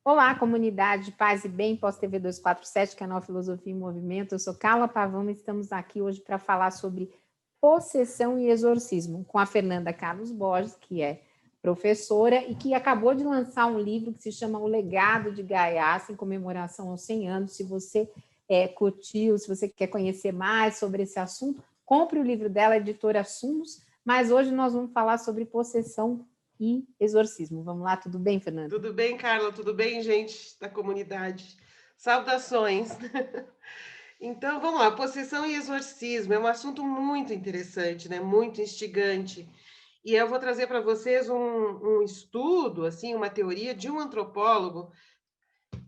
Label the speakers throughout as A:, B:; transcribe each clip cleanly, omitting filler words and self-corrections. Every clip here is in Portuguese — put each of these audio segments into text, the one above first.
A: Olá, comunidade Paz e Bem, pós-TV 247, canal Filosofia em Movimento. Eu sou Carla Pavão e estamos aqui hoje para falar sobre possessão e exorcismo, com a Fernanda Carlos Borges, que é professora e que acabou de lançar um livro que se chama O Legado de Gaiás, em comemoração aos 100 anos. Se você curtiu, se você quer conhecer mais sobre esse assunto, compre o livro dela, editora Sumos. Mas hoje nós vamos falar sobre possessão e exorcismo. Vamos lá, tudo bem, Fernanda?
B: Tudo bem, Carla? Tudo bem, gente da comunidade? Saudações! Então, vamos lá, possessão e exorcismo é um assunto muito interessante, né? Muito instigante. E eu vou trazer para vocês um estudo, assim, uma teoria de um antropólogo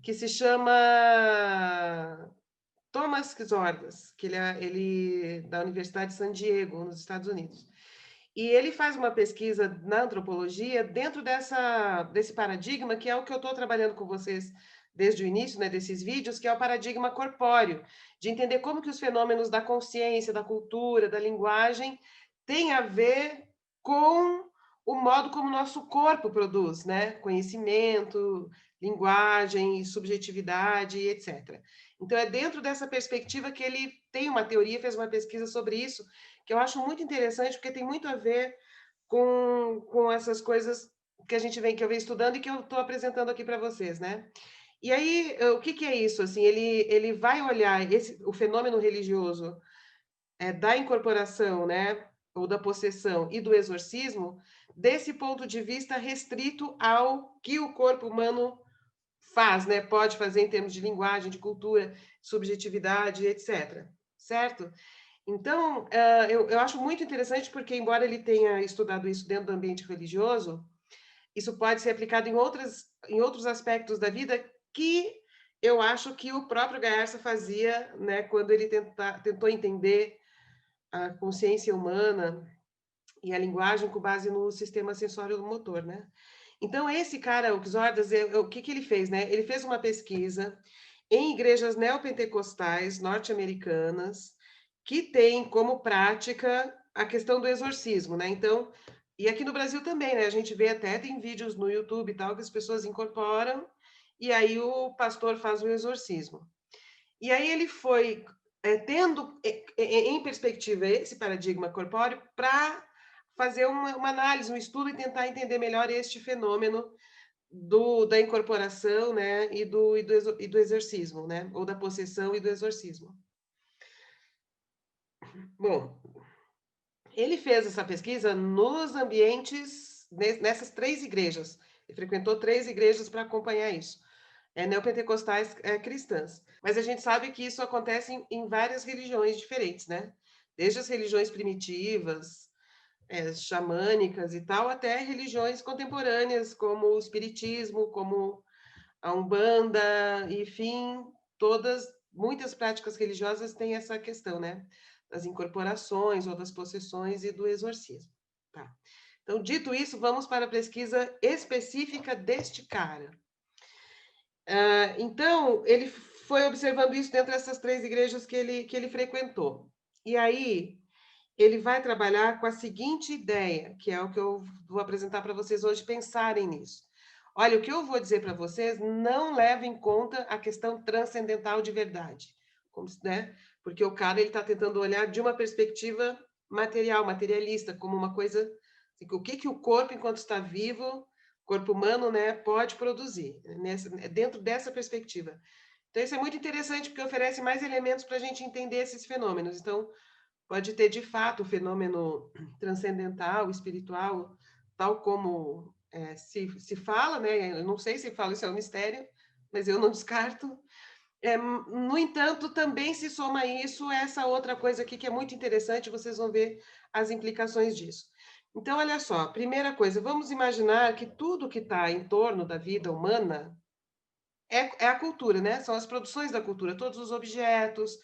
B: que se chama Thomas Xordas, que ele da Universidade de San Diego, nos Estados Unidos. E ele faz uma pesquisa na antropologia dentro desse paradigma, que é o que eu estou trabalhando com vocês desde o início, né, desses vídeos, que é o paradigma corpóreo, de entender como que os fenômenos da consciência, da cultura, da linguagem, têm a ver com o modo como o nosso corpo produz, né, conhecimento, linguagem, subjetividade, etc. Então, é dentro dessa perspectiva que ele tem uma teoria, fez uma pesquisa sobre isso, que eu acho muito interessante, porque tem muito a ver com essas coisas que que eu venho estudando e que eu estou apresentando aqui para vocês, né? E aí, o que é isso? Assim, ele vai olhar o fenômeno religioso da incorporação, né? Ou da possessão e do exorcismo, desse ponto de vista restrito ao que o corpo humano faz, né? Pode fazer em termos de linguagem, de cultura, subjetividade, etc. Certo? Então, eu acho muito interessante porque, embora ele tenha estudado isso dentro do ambiente religioso, isso pode ser aplicado em outros aspectos da vida que eu acho que o próprio Gaersa fazia, né, quando ele tentou entender a consciência humana e a linguagem com base no sistema sensório-motor, né? Então, esse cara, o Xordas, o que ele fez, né? Ele fez uma pesquisa em igrejas neopentecostais norte-americanas que tem como prática a questão do exorcismo, né? Então, e aqui no Brasil também, né? A gente vê até, tem vídeos no YouTube e tal, que as pessoas incorporam, e aí o pastor faz o exorcismo. E aí ele foi tendo em perspectiva esse paradigma corpóreo para fazer uma análise, um estudo e tentar entender melhor este fenômeno da incorporação, né, e do exorcismo, né, ou da possessão e do exorcismo. Bom, ele fez essa pesquisa nos ambientes, nessas 3 igrejas. Ele frequentou 3 igrejas para acompanhar isso. Neopentecostais cristãs. Mas a gente sabe que isso acontece em várias religiões diferentes, né? Desde as religiões primitivas, xamânicas e tal, até religiões contemporâneas, como o espiritismo, como a Umbanda, enfim, muitas práticas religiosas têm essa questão, né? Das incorporações ou das possessões e do exorcismo. Tá. Então, dito isso, vamos para a pesquisa específica deste cara. Então, ele foi observando isso dentro dessas 3 igrejas que ele frequentou. E aí, ele vai trabalhar com a seguinte ideia, que é o que eu vou apresentar para vocês hoje, pensarem nisso. Olha, o que eu vou dizer para vocês não leva em conta a questão transcendental de verdade, né? Porque o cara está tentando olhar de uma perspectiva material, materialista, como uma coisa, assim, o que o corpo, enquanto está vivo, corpo humano, né, pode produzir, dentro dessa perspectiva. Então, isso é muito interessante, porque oferece mais elementos para a gente entender esses fenômenos. Então, pode ter, de fato, o fenômeno transcendental, espiritual, tal como se fala, né? Eu não sei se fala, isso é um mistério, mas eu não descarto. No entanto, também se soma a isso essa outra coisa aqui que é muito interessante, vocês vão ver as implicações disso. Então, olha só, primeira coisa, vamos imaginar que tudo que está em torno da vida humana é a cultura, né? São as produções da cultura, todos os objetos,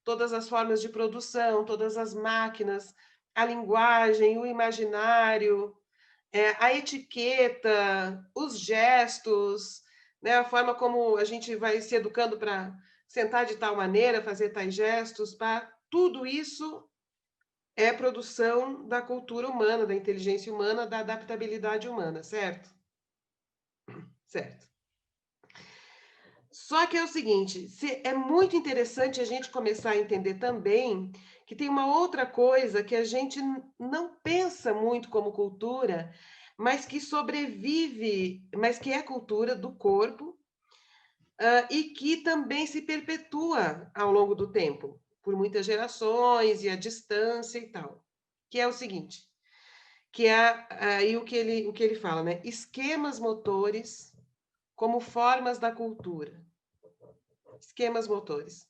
B: todas as formas de produção, todas as máquinas, a linguagem, o imaginário, a etiqueta, os gestos, né? A forma como a gente vai se educando para sentar de tal maneira, fazer tais gestos, tudo isso é produção da cultura humana, da inteligência humana, da adaptabilidade humana, certo? Certo. Só que é o seguinte, é muito interessante a gente começar a entender também que tem uma outra coisa que a gente não pensa muito como cultura, mas que sobrevive, mas que é cultura do corpo, e que também se perpetua ao longo do tempo, por muitas gerações e a distância e tal. Que é o seguinte, que é aí o que ele fala, né? Esquemas motores como formas da cultura. Esquemas motores.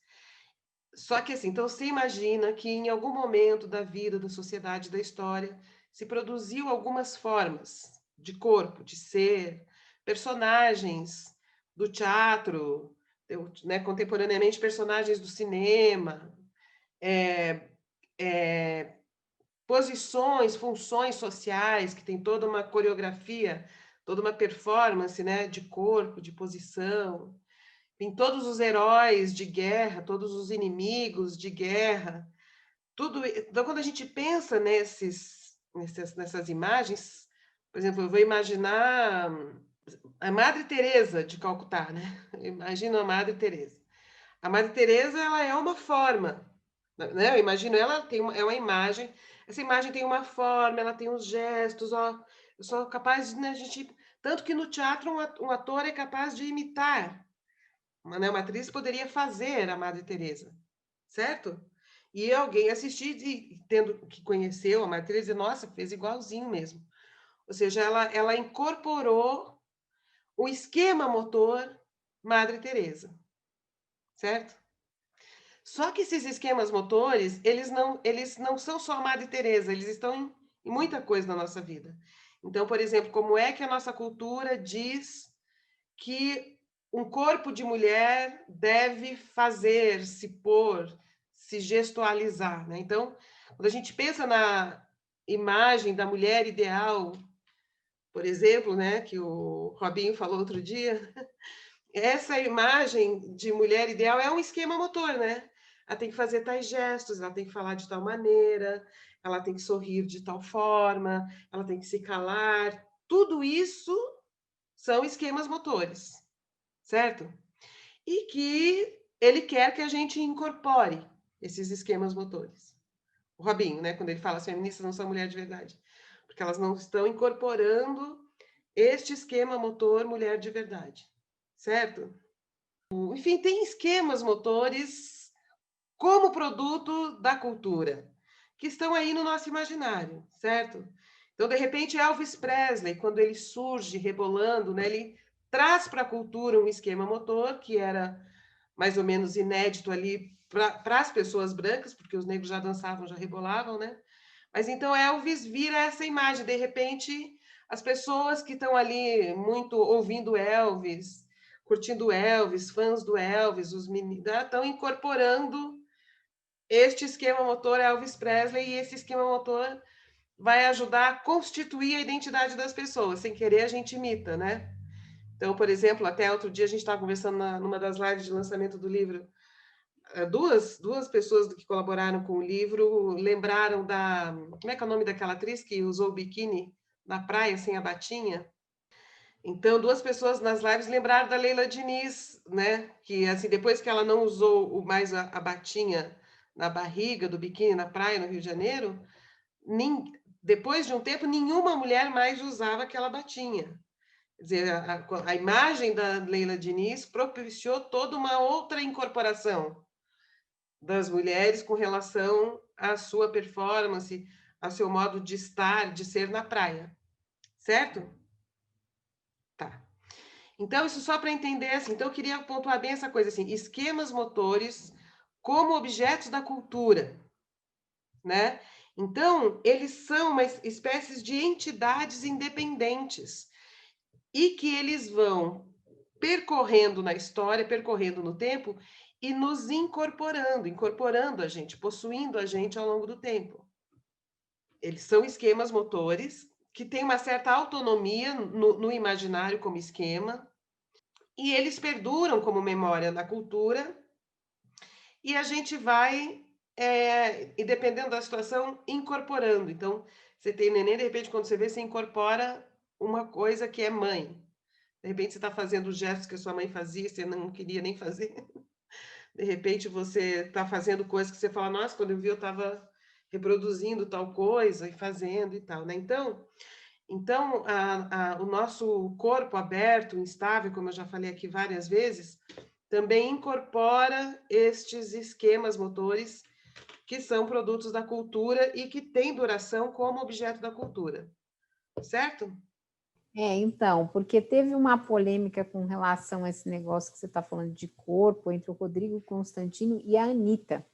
B: Só que assim, então você imagina que em algum momento da vida, da sociedade, da história, se produziu algumas formas de corpo, de ser, personagens do teatro, né, contemporaneamente personagens do cinema, é, é, posições, funções sociais, que tem toda uma coreografia, toda uma performance, né, de corpo, de posição. Tem todos os heróis de guerra, todos os inimigos de guerra, tudo. Então, quando a gente pensa nessas imagens, por exemplo, eu vou imaginar a Madre Teresa de Calcutá, né? Imagino a Madre Teresa. A Madre Teresa, ela é uma forma, né? Eu imagino ela é uma imagem. Essa imagem tem uma forma, ela tem uns gestos, ó. Eu sou capaz de, né, a gente, tanto que no teatro um ator é capaz de imitar, né, uma atriz poderia fazer a Madre Teresa, certo? E alguém assistir e tendo que conheceu a Madre Teresa, e, nossa, fez igualzinho mesmo. Ou seja, ela incorporou o esquema motor Madre Teresa, certo? Só que esses esquemas motores, eles não são só a Madre Teresa, eles estão em muita coisa na nossa vida. Então, por exemplo, como é que a nossa cultura diz que um corpo de mulher deve fazer, se pôr, se gestualizar, né? Então, quando a gente pensa na imagem da mulher ideal, por exemplo, né, que o Robinho falou outro dia, essa imagem de mulher ideal é um esquema motor, né? Ela tem que fazer tais gestos, ela tem que falar de tal maneira, ela tem que sorrir de tal forma, ela tem que se calar. Tudo isso são esquemas motores, certo? E que ele quer que a gente incorpore esses esquemas motores. O Robinho, né, quando ele fala as feministas não são mulher de verdade, porque elas não estão incorporando este esquema motor mulher de verdade, certo? Enfim, tem esquemas motores como produto da cultura, que estão aí no nosso imaginário, certo? Então, de repente, Elvis Presley, quando ele surge rebolando, né, ele traz para a cultura um esquema motor que era mais ou menos inédito ali para as pessoas brancas, porque os negros já dançavam, já rebolavam, né? Mas então Elvis vira essa imagem, de repente, as pessoas que estão ali muito ouvindo Elvis, curtindo Elvis, fãs do Elvis, os meninos, estão incorporando este esquema motor Elvis Presley, e esse esquema motor vai ajudar a constituir a identidade das pessoas. Sem querer, a gente imita, né? Então, por exemplo, até outro dia a gente estava conversando numa das lives de lançamento do livro, duas pessoas que colaboraram com o livro lembraram da... Como é que é o nome daquela atriz que usou o biquíni na praia sem a batinha? Então, duas pessoas nas lives lembraram da Leila Diniz, né? Que, assim, depois que ela não usou mais a batinha na barriga do biquíni na praia, no Rio de Janeiro, depois de um tempo, nenhuma mulher mais usava aquela batinha. Quer dizer, a imagem da Leila Diniz propiciou toda uma outra incorporação das mulheres com relação à sua performance, ao seu modo de estar, de ser na praia. Certo? Tá. Então, isso só para entender, assim, então eu queria pontuar bem essa coisa, assim, esquemas motores como objetos da cultura, né? Então, eles são uma espécies de entidades independentes e que eles vão percorrendo na história, percorrendo no tempo e nos incorporando a gente, possuindo a gente ao longo do tempo. Eles são esquemas motores que têm uma certa autonomia no imaginário como esquema, e eles perduram como memória na cultura, e a gente vai, e dependendo da situação, incorporando. Então, você tem neném, de repente, quando você vê, você incorpora uma coisa que é mãe. De repente você está fazendo gestos que a sua mãe fazia, você não queria nem fazer. De repente você está fazendo coisas que você fala, nossa, quando eu vi eu estava reproduzindo tal coisa e fazendo e tal, né? Então o nosso corpo aberto, instável, como eu já falei aqui várias vezes, também incorpora estes esquemas motores que são produtos da cultura e que têm duração como objeto da cultura, certo?
A: Então, porque teve uma polêmica com relação a esse negócio que você está falando de corpo entre o Rodrigo Constantino e a Anitta.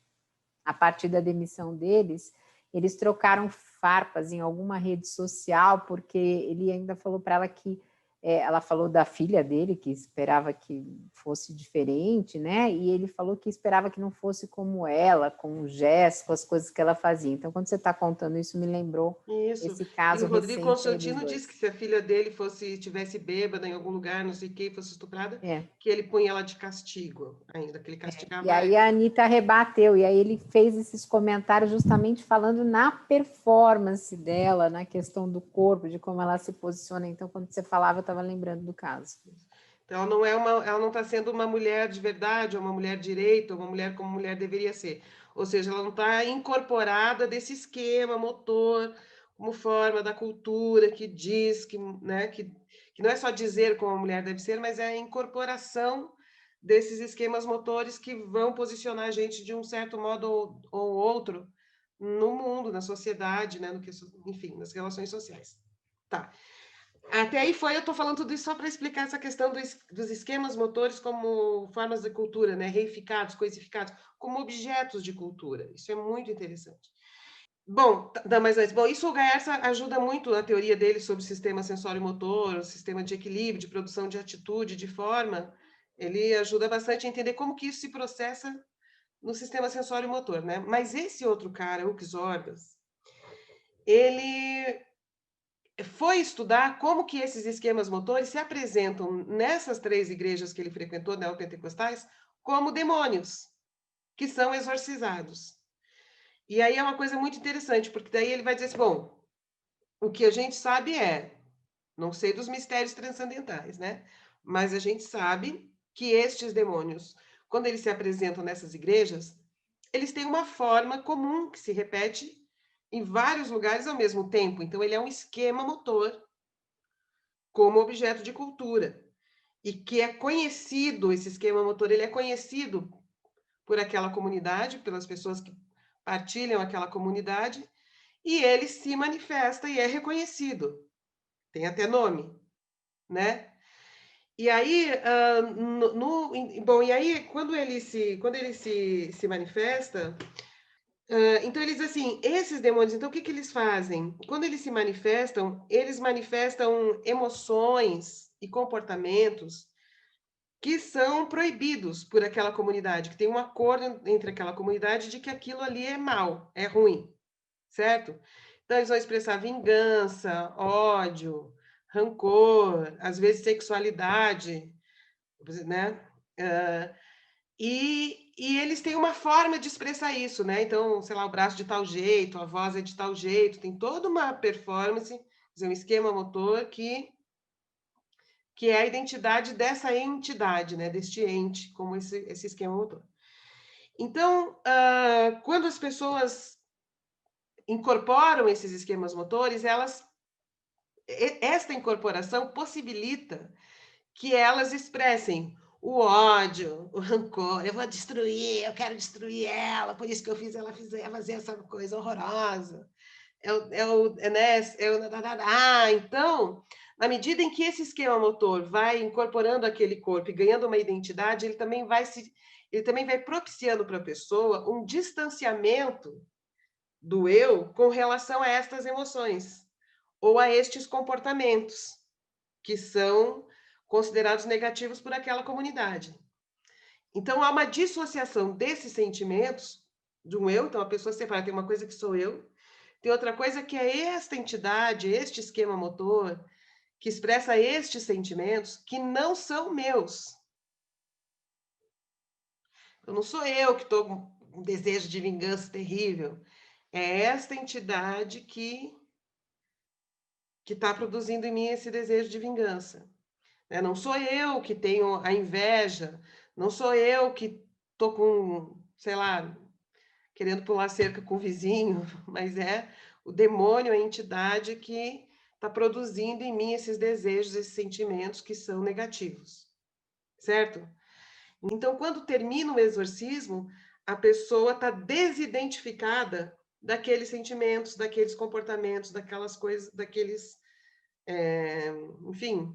A: A partir da demissão deles, eles trocaram farpas em alguma rede social, porque ele ainda falou para ela que ela falou da filha dele, que esperava que fosse diferente, né? E ele falou que esperava que não fosse como ela, com os gestos, com as coisas que ela fazia. Então, quando você está contando isso, me lembrou
B: Isso.
A: esse
B: E o
A: caso
B: Rodrigo
A: recente aí dos
B: Constantino disse que
A: dois.
B: se a filha dele tivesse bêbada em algum lugar, não sei o que, fosse estuprada,
A: É.
B: que ele punha ela de castigo ainda, que ele
A: E
B: castigava
A: aí
B: ela.
A: a Anitta rebateu, e aí ele fez esses comentários justamente falando na performance dela, na questão do corpo, de como ela se posiciona. Então, quando você falava, eu estava lembrando do caso.
B: Então, ela não está sendo uma mulher de verdade, ou uma mulher direita, ou uma mulher como mulher deveria ser. Ou seja, ela não está incorporada desse esquema motor, como forma da cultura que diz que, né, que não é só dizer como a mulher deve ser, mas é a incorporação desses esquemas motores que vão posicionar a gente de um certo modo ou outro no mundo, na sociedade, né, enfim, nas relações sociais. Tá. Até aí eu estou falando tudo isso só para explicar essa questão dos esquemas motores como formas de cultura, né? Reificados, coisificados, como objetos de cultura. Isso é muito interessante. Bom, mas antes, isso o Gaersa ajuda muito a teoria dele sobre o sistema sensório-motor, o sistema de equilíbrio, de produção de atitude, de forma. Ele ajuda bastante a entender como que isso se processa no sistema sensório-motor, né? Mas esse outro cara, o Xorgas, ele foi estudar como que esses esquemas motores se apresentam nessas 3 igrejas que ele frequentou, neopentecostais, como demônios, que são exorcizados. E aí é uma coisa muito interessante, porque daí ele vai dizer assim, bom, o que a gente sabe não sei dos mistérios transcendentais, né? Mas a gente sabe que estes demônios, quando eles se apresentam nessas igrejas, eles têm uma forma comum que se repete em vários lugares ao mesmo tempo. Então, ele é um esquema motor como objeto de cultura. E que é conhecido, esse esquema motor, ele é conhecido por aquela comunidade, pelas pessoas que partilham aquela comunidade, e ele se manifesta e é reconhecido. Tem até nome, né? E aí, e aí quando ele se manifesta, então eles assim, esses demônios, então o que que eles fazem? Quando eles manifestam emoções e comportamentos que são proibidos por aquela comunidade, que tem um acordo entre aquela comunidade de que aquilo ali é mal, é ruim, certo? Então, eles vão expressar vingança, ódio, rancor, às vezes sexualidade, né? Uh, e eles têm uma forma de expressar isso, né? Então, sei lá, o braço de tal jeito, a voz é de tal jeito, tem toda uma performance, um esquema motor que é a identidade dessa entidade, né? Deste ente, como esse esquema motor. Então, quando as pessoas incorporam esses esquemas motores, esta incorporação possibilita que elas expressem o ódio, o rancor, eu vou destruir, eu quero destruir ela, por isso que eu fiz ela fazer essa coisa horrorosa. Então, na medida em que esse esquema motor vai incorporando aquele corpo e ganhando uma identidade, ele também vai propiciando para a pessoa um distanciamento do eu com relação a estas emoções ou a estes comportamentos que são considerados negativos por aquela comunidade. Então, há uma dissociação desses sentimentos de um eu, então a pessoa separa, tem uma coisa que sou eu, tem outra coisa que é esta entidade, este esquema motor, que expressa estes sentimentos que não são meus. Então, não sou eu que estou com um desejo de vingança terrível. É esta entidade que está produzindo em mim esse desejo de vingança. né? Não sou eu que tenho a inveja, não sou eu que estou com, sei lá, querendo pular cerca com o vizinho, mas é o demônio, a entidade que está produzindo em mim esses desejos, esses sentimentos que são negativos, certo? Então, quando termina o exorcismo, a pessoa está desidentificada daqueles sentimentos, daqueles comportamentos, daquelas coisas, daqueles, enfim,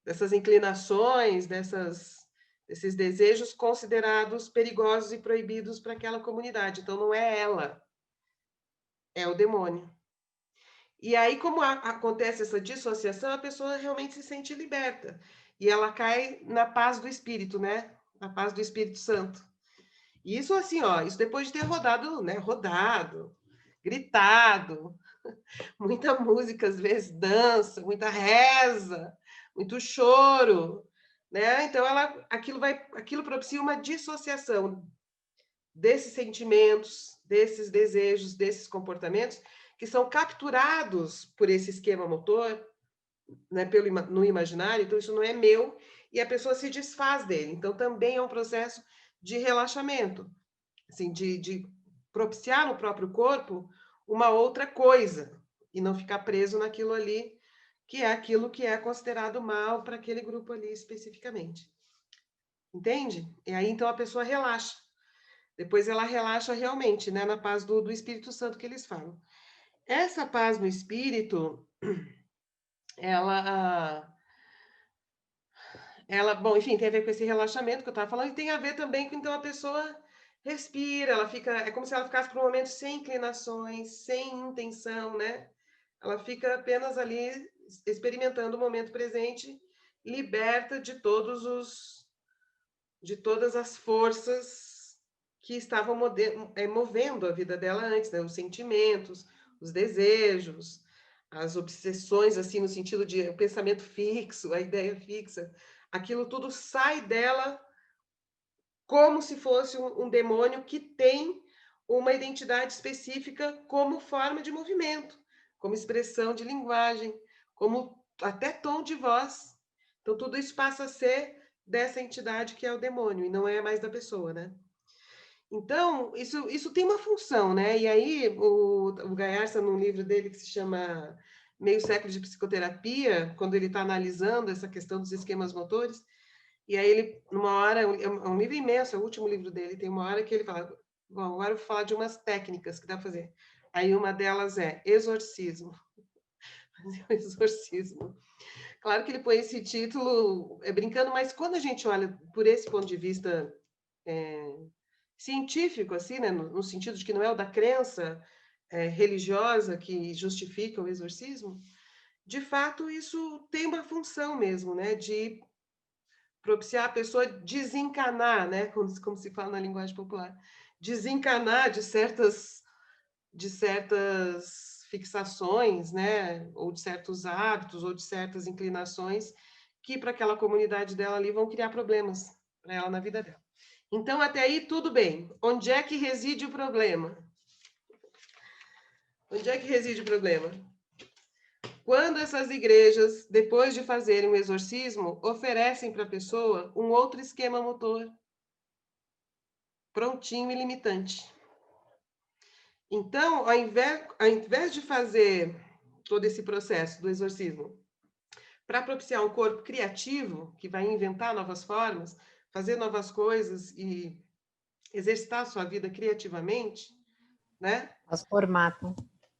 B: dessas inclinações, desses desejos considerados perigosos e proibidos para aquela comunidade. Então, não é ela, é o demônio. E aí, como acontece essa dissociação, a pessoa realmente se sente liberta. E ela cai na paz do Espírito, né? Na paz do Espírito Santo. E isso assim, ó, isso depois de ter rodado, né? Rodado, gritado, muita música, às vezes dança, muita reza, muito choro, né? Então aquilo propicia uma dissociação desses sentimentos, desses desejos, desses comportamentos que são capturados por esse esquema motor, né, no imaginário. Então isso não é meu e a pessoa se desfaz dele. Então também é um processo de relaxamento, assim, de propiciar no próprio corpo uma outra coisa e não ficar preso naquilo ali, que é aquilo que é considerado mal para aquele grupo ali especificamente. Entende? E aí então a pessoa relaxa. Depois ela relaxa realmente, né, na paz do Espírito Santo que eles falam. Essa paz no espírito, ela, bom, enfim, tem a ver com esse relaxamento que eu estava falando, e tem a ver também com, então, a pessoa respira, ela fica, é como se ela ficasse por um momento sem inclinações, sem intenção, né? Ela fica apenas ali experimentando o momento presente, liberta de de todas as forças que estavam movendo a vida dela antes, né? Os sentimentos, os desejos, as obsessões, assim, no sentido de o pensamento fixo, a ideia fixa, aquilo tudo sai dela como se fosse um demônio que tem uma identidade específica como forma de movimento, como expressão de linguagem, como até tom de voz. Então, tudo isso passa a ser dessa entidade que é o demônio, e não é mais da pessoa, né? Então, isso tem uma função, né? E aí, o Gaiarsa, num livro dele que se chama Meio Século de Psicoterapia, quando ele está analisando essa questão dos esquemas motores, e aí ele, numa hora, é um livro imenso, é o último livro dele, tem uma hora que ele fala, bom, agora eu vou falar de umas técnicas que dá para fazer. Aí uma delas é exorcismo. Fazer um exorcismo. Claro que ele põe esse título brincando, mas quando a gente olha por esse ponto de vista científico, assim, né, no sentido de que não é o da crença religiosa que justifica o exorcismo, de fato isso tem uma função mesmo, né, de propiciar a pessoa desencanar, né, como se fala na linguagem popular, desencanar de certas fixações, né, ou de certos hábitos, ou de certas inclinações que para aquela comunidade dela ali vão criar problemas para ela na vida dela. Então, até aí, tudo bem. Onde é que reside o problema? Onde é que reside o problema? Quando essas igrejas, depois de fazerem um exorcismo, oferecem para a pessoa um outro esquema motor, prontinho e limitante. Então, ao invés de fazer todo esse processo do exorcismo para propiciar um corpo criativo, que vai inventar novas formas, fazer novas coisas e exercitar a sua vida criativamente, né?
A: Elas formatam.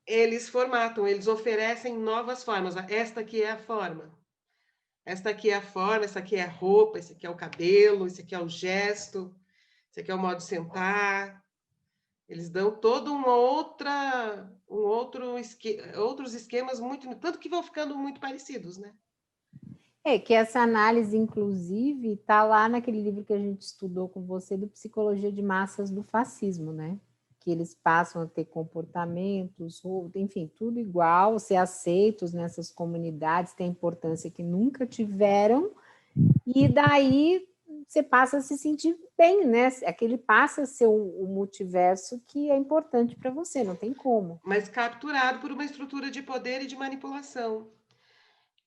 B: Eles oferecem novas formas. Esta aqui é a forma. Esta aqui é a forma, essa aqui é a roupa, esse aqui é o cabelo, esse aqui é o gesto, esse aqui é o modo de sentar. Eles dão todo outros esquemas muito, tanto que vão ficando muito parecidos, né?
A: É que essa análise, inclusive, está lá naquele livro que a gente estudou com você do Psicologia de Massas do Fascismo, né? Que eles passam a ter comportamentos, enfim, tudo igual, ser aceitos nessas comunidades, ter a importância que nunca tiveram, e daí você passa a se sentir bem, né? Aquele passa a ser o multiverso que é importante para você, não tem como.
B: Mas capturado por uma estrutura de poder e de manipulação.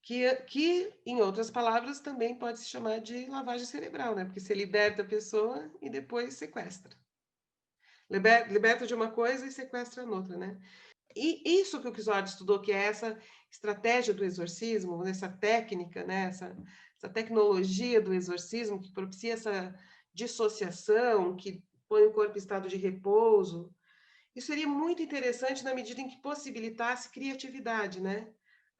B: que, em outras palavras, também pode se chamar de lavagem cerebral, né? Porque você liberta a pessoa e depois sequestra. Liberta de uma coisa e sequestra noutra, né? E isso que o Kizord estudou, que é essa estratégia do exorcismo, essa técnica, né? Essa tecnologia do exorcismo que propicia essa dissociação, que põe o corpo em estado de repouso. Isso seria muito interessante na medida em que possibilitasse criatividade, né?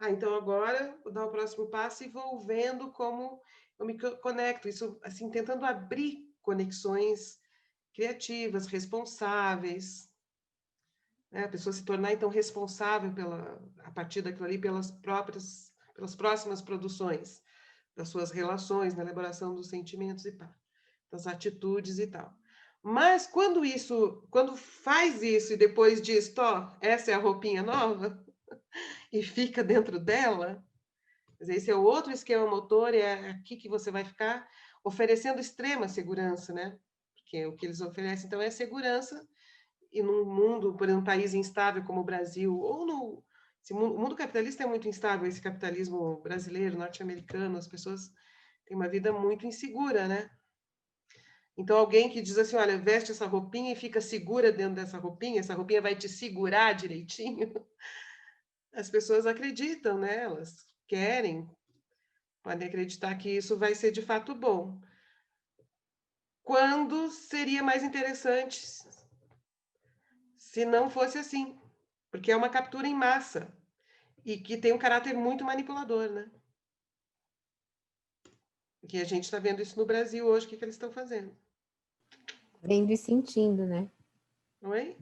B: Então agora vou dar o próximo passo e vou vendo como eu me conecto, isso assim, tentando abrir conexões criativas, responsáveis, né? A pessoa se tornar então responsável a partir daquilo ali pelas próximas produções, das suas relações, na elaboração dos sentimentos e tal, das atitudes e tal. Mas quando faz isso e depois diz, tó, essa é a roupinha nova, e fica dentro dela, esse é o outro esquema motor, é aqui que você vai ficar oferecendo extrema segurança, né? Porque o que eles oferecem, então, é segurança, e num mundo, por exemplo, um país instável como o Brasil, ou o mundo capitalista é muito instável, esse capitalismo brasileiro, norte-americano, as pessoas têm uma vida muito insegura, né? Então, alguém que diz assim, olha, veste essa roupinha e fica segura dentro dessa roupinha, essa roupinha vai te segurar direitinho, as pessoas acreditam, né? Elas querem, podem acreditar que isso vai ser de fato bom. Quando seria mais interessante se não fosse assim? Porque é uma captura em massa e que tem um caráter muito manipulador, né? Que a gente está vendo isso no Brasil hoje, o que eles estão fazendo.
A: Vendo e sentindo, né?
B: Oi?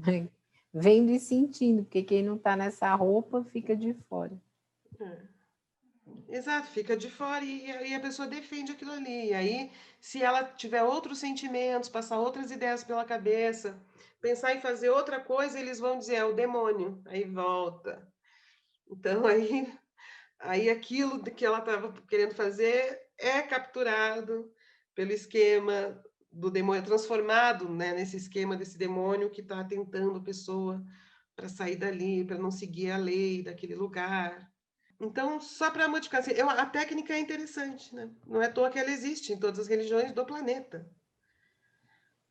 A: Vendo e sentindo, porque quem não está nessa roupa fica de fora.
B: Exato, fica de fora e a pessoa defende aquilo ali. E aí, se ela tiver outros sentimentos, passar outras ideias pela cabeça, pensar em fazer outra coisa, eles vão dizer, é o demônio. Aí volta. Então, aí aquilo que ela estava querendo fazer é capturado pelo esquema do demônio, transformado, né, nesse esquema desse demônio que está tentando a pessoa para sair dali, para não seguir a lei daquele lugar. Então, só para modificar, assim, a técnica é interessante, né? Não é à toa que ela existe em todas as religiões do planeta.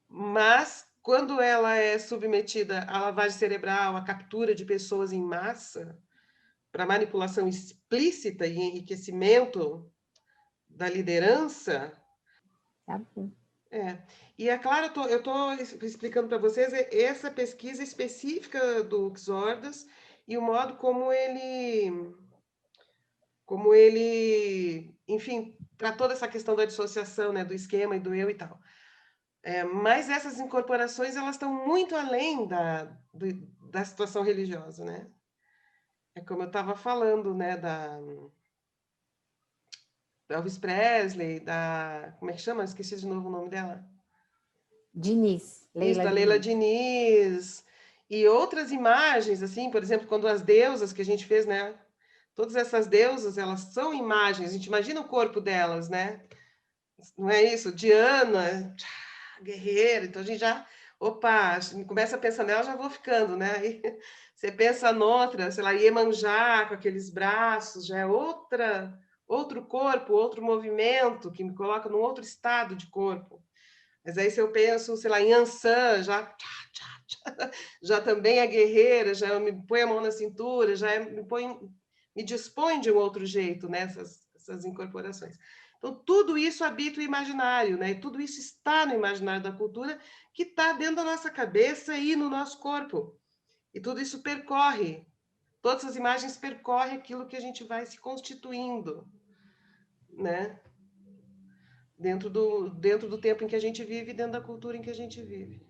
B: Mas, quando ela é submetida à lavagem cerebral, à captura de pessoas em massa, para manipulação explícita e enriquecimento da liderança,
A: Tá bom.
B: E é claro, eu estou explicando para vocês essa pesquisa específica do Xordas e o modo como ele, enfim, tratou dessa questão da dissociação, né, do esquema e do eu e tal. Mas essas incorporações, elas estão muito além da situação religiosa, né? É como eu estava falando, né, da Elvis Presley, como é que chama? Esqueci de novo o nome dela.
A: Diniz,
B: Isso,
A: Leila
B: da Leila
A: Diniz.
B: Diniz, e outras imagens, assim, por exemplo, quando as deusas que a gente fez, né? Todas essas deusas, elas são imagens, a gente imagina o corpo delas, né? Não é isso? Diana, guerreira, então a gente já, opa, começa a pensar nela, já vou ficando, né? Aí você pensa noutra, sei lá, Iemanjá, com aqueles braços, já é outro corpo, outro movimento, que me coloca num outro estado de corpo. Mas aí se eu penso, sei lá, em Ansan, já também é guerreira, já me põe a mão na cintura, me dispõe de um outro jeito nessas essas incorporações. Então, tudo isso habita o imaginário, né? E tudo isso está no imaginário da cultura, que está dentro da nossa cabeça e no nosso corpo. E tudo isso percorre, todas as imagens percorrem aquilo que a gente vai se constituindo, né? Dentro do tempo em que a gente vive, dentro da cultura em que a gente vive.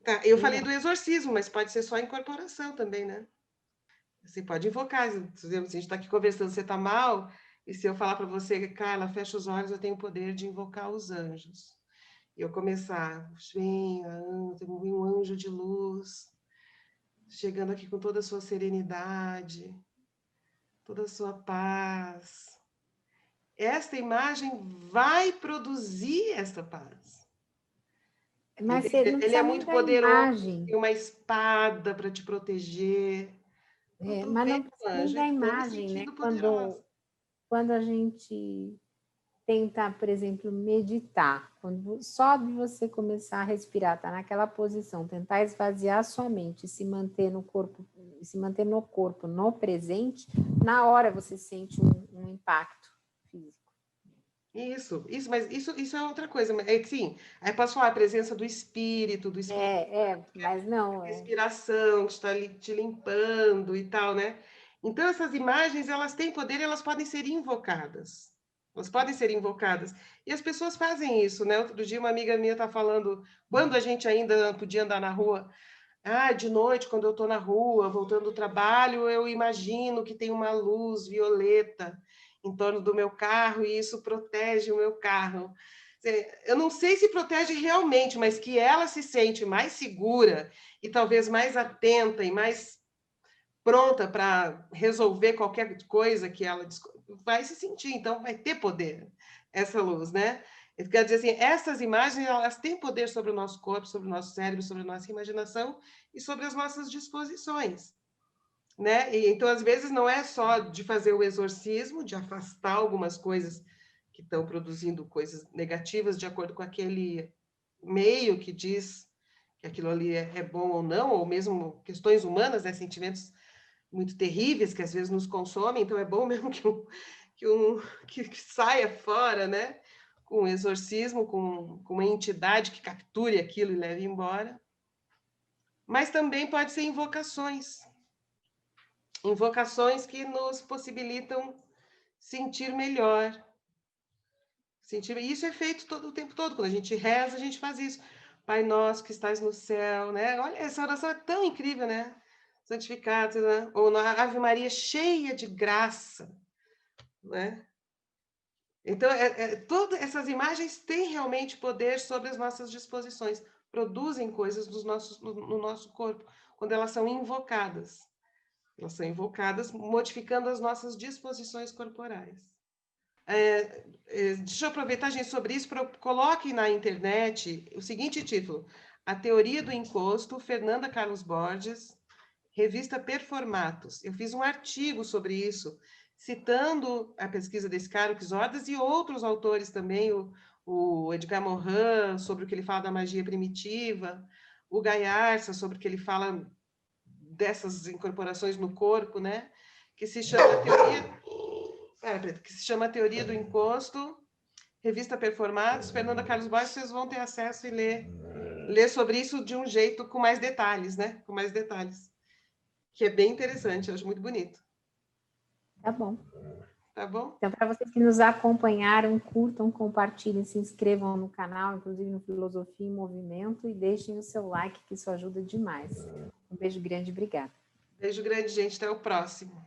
B: Tá, eu falei
A: Legal.
B: do exorcismo, mas pode ser só incorporação também, né? Você pode invocar. Se a gente está aqui conversando, você está mal, e se eu falar para você, Carla, fecha os olhos, eu tenho o poder de invocar os anjos. E eu começar, vem um anjo de luz, chegando aqui com toda a sua serenidade, toda a sua paz. Esta imagem vai produzir essa paz.
A: Mas você não
B: Ele é
A: precisa nem
B: muito
A: da
B: poderoso,
A: imagem.
B: tem uma espada para te proteger,
A: Mas não
B: bem,
A: precisa nem
B: Ângela,
A: da
B: estou me
A: imagem, né?
B: sentindo poderosa.
A: Quando a gente tenta, por exemplo, meditar, só de você começar a respirar, tá naquela posição, tentar esvaziar a sua mente, se manter no corpo, no presente, na hora você sente um impacto físico.
B: Mas isso é outra coisa. É que sim, aí posso falar a presença do espírito,
A: Mas não,
B: a respiração que está te limpando e tal, né? Então, essas imagens, elas têm poder e elas podem ser invocadas. Elas podem ser invocadas. E as pessoas fazem isso, né? Outro dia, uma amiga minha está falando, quando a gente ainda podia andar na rua, de noite, quando eu estou na rua, voltando do trabalho, eu imagino que tem uma luz violeta em torno do meu carro e isso protege o meu carro. Eu não sei se protege realmente, mas que ela se sente mais segura e talvez mais atenta e mais pronta para resolver qualquer coisa que ela vai se sentir, então vai ter poder essa luz, né? Quer dizer assim, essas imagens, elas têm poder sobre o nosso corpo, sobre o nosso cérebro, sobre a nossa imaginação e sobre as nossas disposições, né? E, então, às vezes, não é só de fazer o exorcismo, de afastar algumas coisas que estão produzindo coisas negativas de acordo com aquele meio que diz que aquilo ali é bom ou não, ou mesmo questões humanas, né? Sentimentos muito terríveis que às vezes nos consomem, então é bom mesmo que saia fora, né? Com um exorcismo, com uma entidade que capture aquilo e leve embora. Mas também pode ser invocações que nos possibilitam sentir melhor. Isso é feito o tempo todo. Quando a gente reza, a gente faz isso. Pai nosso que estás no céu, né? Olha, essa oração é tão incrível, né? Santificado, né? Ou na Ave Maria cheia de graça, né? Então, todas essas imagens têm realmente poder sobre as nossas disposições, produzem coisas no nosso corpo, quando elas são invocadas. Elas são invocadas modificando as nossas disposições corporais. Deixa eu aproveitar, gente, sobre isso, coloque na internet o seguinte título: A Teoria do Encosto, Fernanda Carlos Borges, revista Performatos. Eu fiz um artigo sobre isso, citando a pesquisa desse Carlos Ordaz e outros autores também, o Edgar Morin, sobre o que ele fala da magia primitiva, o Gaiarsa, sobre o que ele fala dessas incorporações no corpo, né? Que se chama Teoria do Encosto, revista Performatos, Fernanda Carlos Borges, vocês vão ter acesso e ler sobre isso de um jeito com mais detalhes, né? Com mais detalhes. Que é bem interessante, eu acho muito bonito.
A: Tá bom.
B: Tá bom?
A: Então, para vocês que nos acompanharam, curtam, compartilhem, se inscrevam no canal, inclusive no Filosofia em Movimento, e deixem o seu like, que isso ajuda demais. Um beijo grande, obrigada.
B: Beijo grande, gente. Até o próximo.